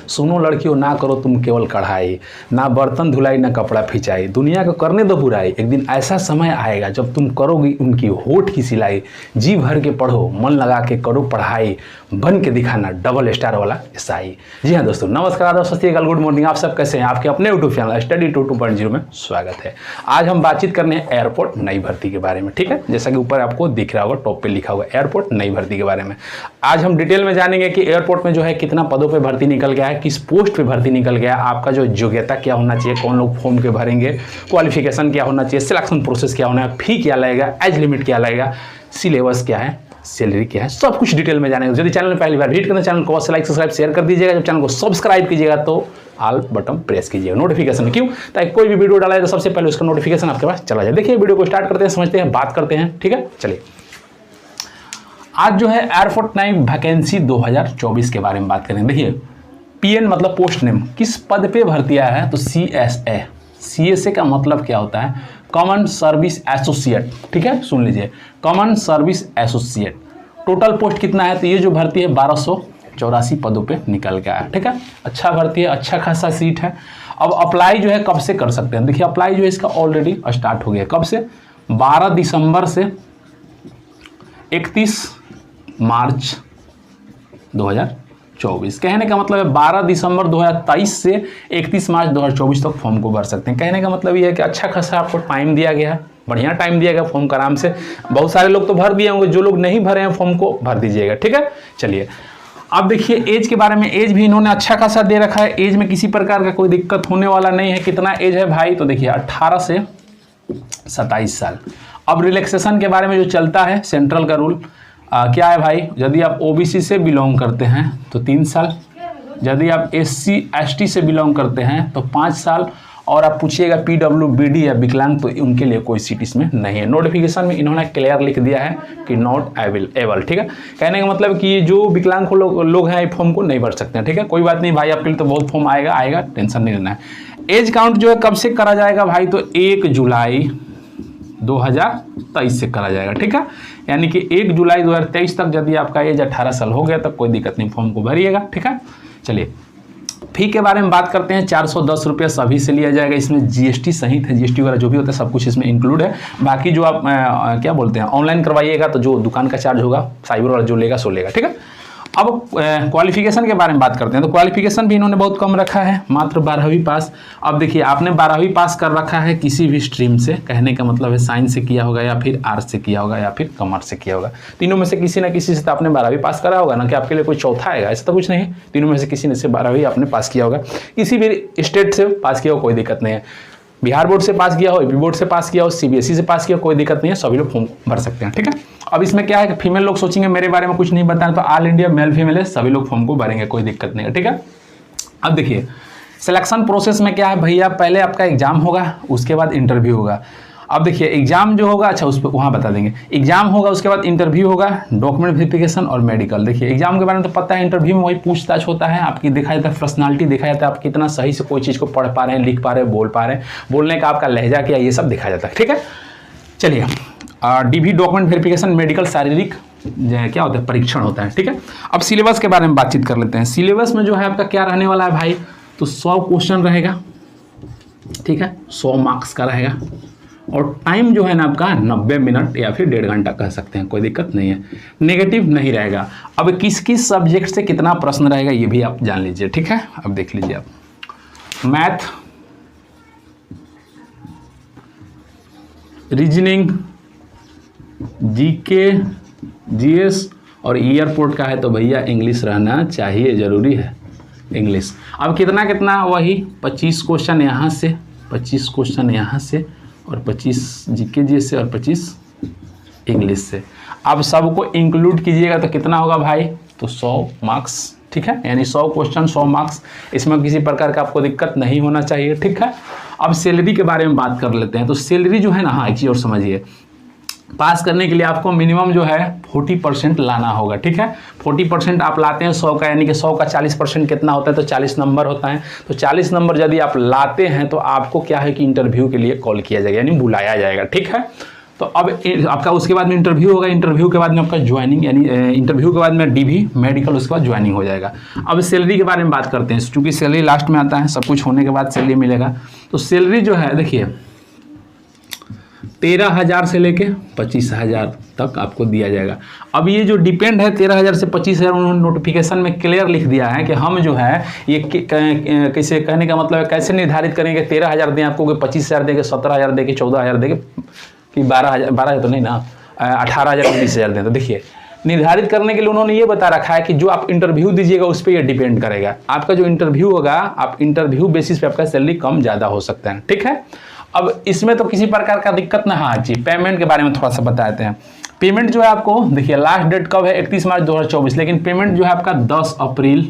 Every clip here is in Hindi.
सुनो लड़कियों ना करो तुम केवल कढ़ाई, ना बर्तन धुलाई ना कपड़ा खिंचाई, दुनिया को करने दो बुराई, एक दिन ऐसा समय आएगा जब तुम करोगी उनकी होठ की सिलाई, जी भर के पढ़ो मन लगा के करो पढ़ाई, बन के दिखाना डबल स्टार वाला ईसाई। जी हाँ दोस्तों, नमस्कार आदाब सत श्री अकाल, गुड मॉर्निंग। आप सब कैसे हैं? आपके अपने यूट्यूब चैनल स्टडी 2.0 में स्वागत है। आज हम बातचीत करने हैं एयरपोर्ट नई भर्ती के बारे में, ठीक है। जैसा कि ऊपर आपको दिख रहा होगा, टॉप पे लिखा हुआ एयरपोर्ट नई भर्ती के बारे में। आज हम डिटेल में जानेंगे कि एयरपोर्ट में जो है कितना पदों पे भर्ती निकल गया है, किस पोस्ट पे भर्ती निकल गया है, आपका जो योग्यता क्या होना चाहिए, कौन लोग फॉर्म के भरेंगे, क्वालिफिकेशन क्या होना चाहिए, सिलेक्शन प्रोसेस क्या होना है, फी क्या लगेगा, एज लिमिट क्या लगेगा, सिलेबस क्या है, सैलरी क्या है, सब कुछ डिटेल में जानेंगे। यदि चैनल में पहली बार विजिट करना, चैनल को लाइक सब्सक्राइब शेयर कर दीजिएगा। जब चैनल को सब्सक्राइब कीजिएगा तो ऑल बटन प्रेस कीजिएगा नोटिफिकेशन, क्यों, ताकि कोई भी वीडियो डाला जाए तो सबसे पहले उसका नोटिफिकेशन आपके पास चला जाए। देखिए वीडियो को स्टार्ट करते हैं, समझते हैं, बात करते हैं, ठीक है। चलिए आज जो है एयरपोर्ट नई वैकेंसी 2024 के बारे में बात करेंगे। देखिए पीएन मतलब पोस्ट नेम, किस पद पे भर्ती आया है तो सीएसए। सीएसए का मतलब क्या होता है? कॉमन सर्विस एसोसिएट, ठीक है, सुन लीजिए, common service associate. Total post कितना है तो ये जो भर्ती है 1284 पदों पे निकल गया है, ठीक है। अच्छा भर्ती है, अच्छा खासा सीट है। अब अप्लाई जो है कब से कर सकते हैं? देखिए अप्लाई जो है इसका ऑलरेडी स्टार्ट हो गया। कब से? 12 दिसंबर से 31 मार्च 2024। कहने का मतलब है 12 दिसंबर 2023 से 31 मार्च 2024 तक फॉर्म को भर सकते हैं। कहने का मतलब ये है कि अच्छा खासा आपको टाइम दिया गया है, बढ़िया टाइम दिया गया फॉर्म का, आराम से। बहुत सारे लोग तो भर दिए होंगे, जो लोग नहीं भरे हैं फॉर्म को भर दीजिएगा, ठीक है। चलिए अब देखिए एज के बारे में। एज भी इन्होंने अच्छा खासा दे रखा है, एज में किसी प्रकार का कोई दिक्कत होने वाला नहीं है। कितना एज है भाई? तो देखिए 18 से 27 साल। अब रिलैक्सेशन के बारे में जो चलता है सेंट्रल का रूल क्या है भाई? यदि आप ओबीसी से बिलोंग करते हैं तो 3 साल, यदि आप एससी एसटी से बिलोंग करते हैं तो 5 साल, और आप पूछिएगा पीडब्ल्यूबीडी या विकलांग तो उनके लिए कोई सीट इसमें नहीं है। नोटिफिकेशन में इन्होंने क्लियर लिख दिया है कि नॉट अवेलेबल, ठीक है। कहने का मतलब कि जो विकलांग लोग हैं फॉर्म को नहीं भर सकते हैं, ठीक है। कोई बात नहीं भाई, आपके लिए तो बहुत फॉर्म आएगा, टेंशन नहीं लेना है। एज काउंट जो है कब से करा जाएगा भाई? तो 1 जुलाई 2023 से करा जाएगा, ठीक है। यानी कि 1 जुलाई 2023 तक यदि आपका एज 18 साल हो गया तब कोई दिक्कत नहीं, फॉर्म को भरिएगा, ठीक है। चलिए फी के बारे में बात करते हैं। 410 रुपये सभी से लिया जाएगा। इसमें जीएसटी सहित है, जीएसटी वगैरह जो भी होता है सब कुछ इसमें इंक्लूड है। बाकी जो आप क्या बोलते हैं ऑनलाइन करवाइएगा तो जो दुकान का चार्ज होगा साइबर वाला जो लेगा सो लेगा, ठीक है। अब क्वालिफिकेशन के बारे में बात करते हैं तो क्वालिफिकेशन भी इन्होंने बहुत कम रखा है, मात्र 12वीं पास। अब देखिए आपने 12वीं पास कर रखा है किसी भी स्ट्रीम से, कहने का मतलब है साइंस से किया होगा या फिर आर्ट्स से किया होगा या फिर कॉमर्स से किया होगा। तीनों में से किसी ना किसी से तो आपने 12वीं पास करा होगा ना, कि आपके लिए कोई चौथा आएगा, ऐसा तो कुछ नहीं। तीनों में से किसी ने से 12वीं आपने पास किया होगा, किसी भी स्टेट से पास किया हो कोई दिक्कत नहीं है। बिहार बोर्ड से पास किया हो, यूपी बोर्ड से पास किया हो, सीबीएसई से पास किया हो, कोई दिक्कत नहीं है, सभी लोग फॉर्म भर सकते हैं, ठीक है। अब इसमें क्या है कि फीमेल लोग सोचेंगे मेरे बारे में कुछ नहीं बताना, तो ऑल इंडिया मेल फीमेल है, सभी लोग फॉर्म को भरेंगे, कोई दिक्कत नहीं है, ठीक है। अब देखिए सिलेक्शन प्रोसेस में क्या है भैया, पहले आपका एग्जाम होगा, उसके बाद इंटरव्यू होगा। अब देखिए एग्जाम जो होगा, अच्छा उस पर वहाँ बता देंगे, एग्जाम होगा उसके बाद इंटरव्यू होगा, डॉक्यूमेंट वेरिफिकेशन और मेडिकल। देखिए एग्जाम के बारे में तो पता है, इंटरव्यू में वही पूछताछ होता है, आपकी देखा जाता है पर्सनालिटी, देखा जाता है आप कितना सही से कोई चीज़ को पढ़ पा रहे हैं, लिख पा रहे हैं, बोल पा रहे हैं, बोलने का आपका लहजा क्या, ये सब देखा जाता है, ठीक है। चलिए डीवी डॉक्यूमेंट वेरिफिकेशन, मेडिकल, शारीरिक क्या होता है, परीक्षण होता है, ठीक है। अब सिलेबस के बारे में बातचीत कर लेते हैं। सिलेबस में जो है आपका क्या रहने वाला है भाई? तो 100 क्वेश्चन रहेगा, ठीक है, 100 मार्क्स का रहेगा, और टाइम जो है ना आपका 90 मिनट या फिर 1.5 घंटा कह सकते हैं, कोई दिक्कत नहीं है। नेगेटिव नहीं रहेगा। अब किस किस सब्जेक्ट से कितना प्रश्न रहेगा ये भी आप जान लीजिए, ठीक है। अब देख लीजिए आप, मैथ, रीजनिंग, जीके, जीएस, और एयरपोर्ट का है तो भैया इंग्लिश रहना चाहिए, जरूरी है इंग्लिश। अब कितना कितना? वही 25 क्वेश्चन यहाँ से, 25 क्वेश्चन यहाँ से, और 25 जीके जीएस से, और 25 इंग्लिश से। अब सबको इंक्लूड कीजिएगा तो कितना होगा भाई? तो 100 मार्क्स, ठीक है, यानी 100 क्वेश्चन 100 मार्क्स। इसमें किसी प्रकार का आपको दिक्कत नहीं होना चाहिए, ठीक है। अब सैलरी के बारे में बात कर लेते हैं। तो सैलरी जो है ना, हाँ एक चीज़ और समझिए, पास करने के लिए आपको मिनिमम जो है 40% लाना होगा, ठीक है। 40% आप लाते हैं 100 का, यानी कि 100 का 40% कितना होता है? तो 40 नंबर होता है। तो 40 नंबर यदि आप लाते हैं तो आपको क्या है कि इंटरव्यू के लिए कॉल किया जाएगा, यानी बुलाया जाएगा, ठीक है। तो अब आपका उसके बाद में इंटरव्यू होगा, इंटरव्यू के बाद में आपका ज्वाइनिंग, यानी इंटरव्यू के बाद में डीवी मेडिकल, उसके बाद ज्वाइनिंग हो जाएगा। अब सैलरी के बारे में बात करते हैं, क्योंकि सैलरी लास्ट में आता है, सब कुछ होने के बाद सैलरी मिलेगा। तो सैलरी जो है देखिए 13,000 से लेके 25,000 तक आपको दिया जाएगा। अब ये जो डिपेंड है 13,000 से 25,000, उन्होंने नोटिफिकेशन में क्लियर लिख दिया है कि हम जो है ये कैसे, कहने का मतलब है कैसे निर्धारित करेंगे 13,000 दें आपको, 25,000 देंगे, 17,000 देंगे, 14,000 देंगे कि 12,000 तो नहीं ना, 18,000 20,000 दें। तो देखिए निर्धारित करने के लिए उन्होंने ये बता रखा है कि जो आप इंटरव्यू दीजिएगा उस पर ये डिपेंड करेगा। आपका जो इंटरव्यू होगा, आप इंटरव्यू बेसिस पे आपका सैलरी कम ज़्यादा हो सकता है, ठीक है। अब इसमें तो किसी प्रकार का दिक्कत ना हाँ जी। पेमेंट के बारे में थोड़ा सा बताते हैं। पेमेंट जो है आपको देखिए लास्ट डेट कब है, 31 मार्च 2024, लेकिन पेमेंट जो है आपका 10 अप्रैल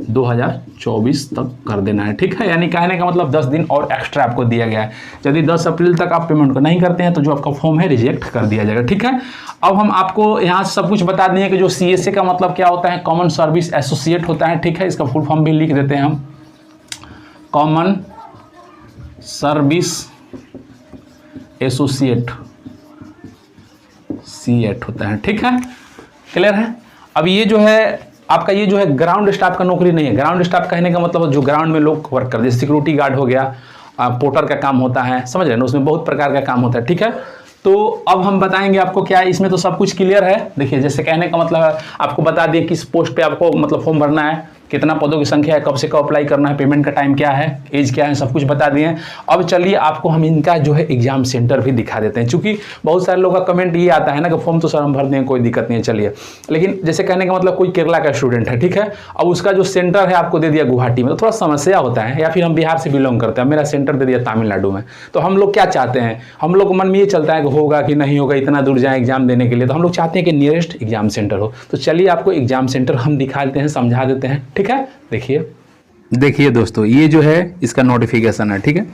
2024 तक कर देना है, ठीक है। यानी कहने का मतलब 10 दिन और एक्स्ट्रा आपको दिया गया है। यदि 10 अप्रैल तक आप पेमेंट को नहीं करते हैं तो जो आपका फॉर्म है रिजेक्ट कर दिया जाएगा, ठीक है। अब हम आपको यहाँ सब कुछ बता दें कि जो CSA का मतलब क्या होता है, कॉमन सर्विस एसोसिएट होता है, ठीक है। इसका फुल फॉर्म भी लिख देते हैं हम, कॉमन सर्विस एसोसिएट, C8 होता है, ठीक है। क्लियर है। अब ये जो है आपका, ये जो है ग्राउंड स्टाफ का नौकरी नहीं है। ग्राउंड स्टाफ कहने का मतलब जो ग्राउंड में लोग वर्क करते हैं, सिक्योरिटी गार्ड हो गया, पोर्टर का काम होता है, समझ रहे हैं ना, उसमें बहुत प्रकार का काम होता है, ठीक है। तो अब हम बताएंगे आपको क्या है, इसमें तो सब कुछ क्लियर है। देखिए जैसे कहने का मतलब है, आपको बता दिए किस पोस्ट पे आपको मतलब फॉर्म भरना है, कितना पदों की संख्या है, कब से कब अप्लाई करना है, पेमेंट का टाइम क्या है, एज क्या है, सब कुछ बता दिए। अब चलिए आपको हम इनका जो है एग्जाम सेंटर भी दिखा देते हैं, क्योंकि बहुत सारे लोगों का कमेंट ये आता है ना कि फॉर्म तो सर हम भर दें, कोई दिक्कत नहीं है, चलिए। लेकिन जैसे कहने का मतलब कोई केरला का स्टूडेंट है, ठीक है, अब उसका जो सेंटर है आपको दे दिया गुवाहाटी में, तो थोड़ा समस्या होता है। या फिर हम बिहार से बिलोंग करते हैं, मेरा सेंटर दे दिया तमिलनाडु में, तो हम लोग क्या चाहते हैं, हम लोग मन में ये चलता है कि होगा कि नहीं होगा, इतना दूर जाए एग्जाम देने के लिए, तो हम लोग चाहते हैं कि नियरेस्ट एग्जाम सेंटर हो। तो चलिए आपको एग्जाम सेंटर हम दिखा देते हैं, समझा देते हैं, ठीक है। देखिए दोस्तों, ये जो है इसका नोटिफिकेशन है, ठीक है।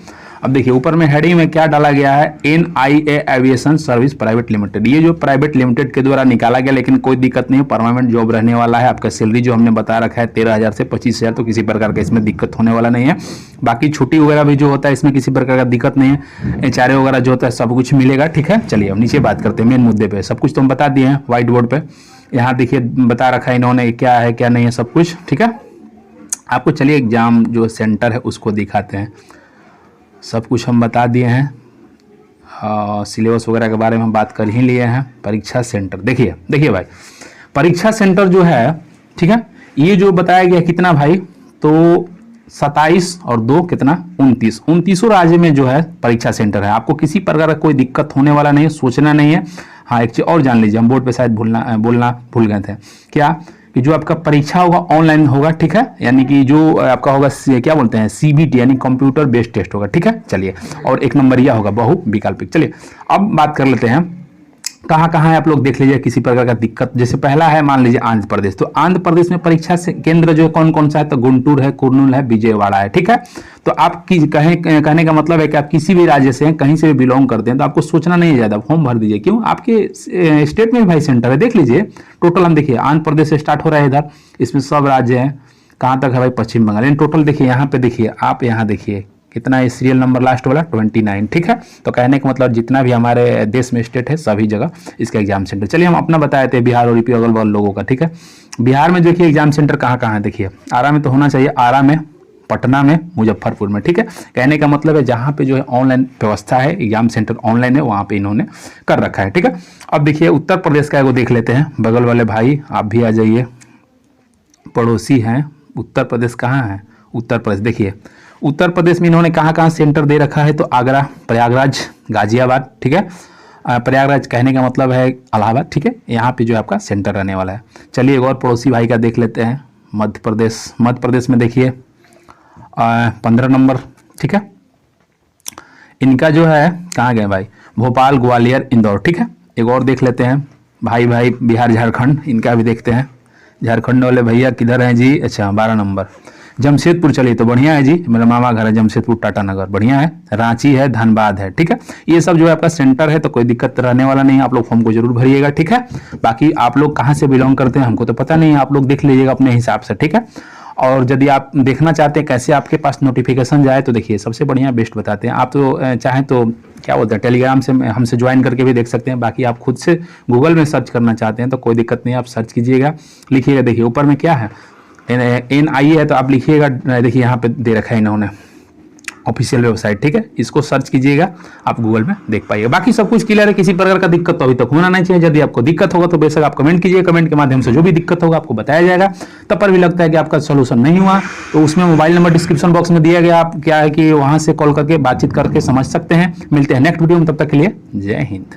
अब देखिए ऊपर में हेडिंग में क्या डाला गया है, NIA aviation service private limited. ये जो प्राइवेट लिमिटेड के द्वारा निकाला गया, लेकिन कोई दिक्कत नहीं, परमानेंट जॉब रहने वाला है। आपका सैलरी जो हमने बता रखा है 13,000 से 25,000, तो किसी प्रकार का इसमें दिक्कत होने वाला नहीं है। बाकी छुट्टी वगैरह भी जो होता है इसमें किसी प्रकार का दिक्कत नहीं है। HRA वगैरह जो होता है सब कुछ मिलेगा, ठीक है। चलिए अब नीचे बात करते हैं मेन मुद्दे पे। सब कुछ तो हम बता दिए हैं व्हाइट बोर्ड पे, यहाँ देखिए बता रखा है इन्होंने क्या है क्या नहीं है सब कुछ, ठीक है। आपको चलिए एग्जाम जो सेंटर है उसको दिखाते हैं। सब कुछ हम बता दिए हैं, सिलेबस वगैरह के बारे में हम बात कर ही लिए हैं। परीक्षा सेंटर देखिए भाई, परीक्षा सेंटर जो है, ठीक है, ये जो बताया गया कितना भाई, तो 27 और 2 कितना 29 राज्य में जो है परीक्षा सेंटर है। आपको किसी प्रकार का कोई दिक्कत होने वाला नहीं है, सोचना नहीं है। हाँ एक चीज और जान लीजिए, हम बोर्ड पे शायद बोलना भूल गए थे, क्या कि जो आपका परीक्षा होगा ऑनलाइन होगा, ठीक है। यानी कि जो आपका होगा क्या बोलते हैं CBT यानी कंप्यूटर बेस्ड टेस्ट होगा, ठीक है। चलिए और 1 नंबरिया होगा, बहु विकल्पिक। चलिए अब बात कर लेते हैं कहाँ कहाँ है, आप लोग देख लीजिए किसी प्रकार का दिक्कत। जैसे पहला है मान लीजिए आंध्र प्रदेश, तो आंध्र प्रदेश में परीक्षा से केंद्र जो है कौन कौन सा है, तो गुंटूर है, कुर्नूल है, विजयवाड़ा है, ठीक है। तो आप कहने का मतलब है कि आप किसी भी राज्य से हैं, कहीं से भी बिलोंग करते हैं, तो आपको सोचना नहीं है ज़्यादा, फॉर्म भर दीजिए। क्यों, आपके स्टेट में भाई सेंटर है, देख लीजिए। टोटल हम देखिए आंध्र प्रदेश से स्टार्ट हो रहा है इधर, इसमें सब राज्य हैं, कहाँ तक है भाई, पश्चिम बंगाल। लेकिन टोटल देखिए यहाँ पे, देखिए आप यहाँ देखिए कितना है, सीरियल नंबर लास्ट वाला 29, ठीक है। तो कहने का मतलब जितना भी हमारे देश में स्टेट है सभी जगह इसका एग्जाम सेंटर। चलिए हम अपना बताए थे बिहार और यूपी अगल बगल लोगों का, ठीक है। बिहार में देखिए एग्जाम सेंटर कहाँ कहाँ है, देखिए आरा में तो होना चाहिए, आरा में, पटना में, मुजफ्फरपुर में, ठीक है। कहने का मतलब है जहाँ पे जो है ऑनलाइन व्यवस्था है, एग्जाम सेंटर ऑनलाइन है, वहाँ पे इन्होंने कर रखा है, ठीक है। अब देखिए उत्तर प्रदेश का एगो देख लेते हैं, बगल वाले भाई आप भी आ जाइए, पड़ोसी हैं। उत्तर प्रदेश कहाँ है, उत्तर प्रदेश देखिए उत्तर प्रदेश में इन्होंने कहाँ कहाँ सेंटर दे रखा है, तो आगरा, प्रयागराज, गाजियाबाद, ठीक है। प्रयागराज कहने का मतलब है इलाहाबाद, ठीक है। यहाँ पे जो है आपका सेंटर रहने वाला है। चलिए एक और पड़ोसी भाई का देख लेते हैं, मध्य प्रदेश में देखिए 15 नंबर, ठीक है। इनका जो है कहाँ गए भाई, भोपाल, ग्वालियर, इंदौर, ठीक है। एक और देख लेते हैं भाई बिहार, झारखंड, इनका भी देखते हैं। झारखंड वाले भैया किधर हैं जी, अच्छा 12 नंबर, जमशेदपुर। चलिए तो बढ़िया है जी, मेरा मामा घर है जमशेदपुर, टाटा नगर, बढ़िया है। रांची है, धनबाद है, ठीक है। ये सब जो है आपका सेंटर है, तो कोई दिक्कत रहने वाला नहीं है। आप लोग फॉर्म को जरूर भरिएगा, ठीक है। बाकी आप लोग कहाँ से बिलोंग करते हैं हमको तो पता नहीं है, आप लोग देख लीजिएगा अपने हिसाब से, ठीक है। और यदि आप देखना चाहते हैं कैसे आपके पास नोटिफिकेशन जाए, तो देखिए सबसे बढ़िया बेस्ट बताते हैं। आप तो चाहें तो क्या बोलते हैं टेलीग्राम से हमसे ज्वाइन करके भी देख सकते हैं। बाकी आप खुद से गूगल में सर्च करना चाहते हैं तो कोई दिक्कत नहीं, आप सर्च कीजिएगा, लिखिएगा। देखिए ऊपर में क्या है, NIE है, तो आप लिखिएगा। देखिए यहाँ पे दे रखा है इन्होंने ऑफिशियल वेबसाइट, ठीक है, इसको सर्च कीजिएगा, आप गूगल में देख पाइएगा। बाकी सब कुछ क्लियर है, किसी प्रकार का दिक्कत तो अभी तक होना नहीं चाहिए। यदि आपको दिक्कत होगा तो बेशक आप कमेंट कीजिए, कमेंट के माध्यम से जो भी दिक्कत होगा आपको बताया जाएगा। तब पर भी लगता है कि आपका सोल्यूशन नहीं हुआ तो उसमें मोबाइल नंबर डिस्क्रिप्शन बॉक्स में दिया गया, आप क्या है कि वहां से कॉल करके बातचीत करके समझ सकते हैं। मिलते हैं नेक्स्ट वीडियो में, तब तक के लिए जय हिंद।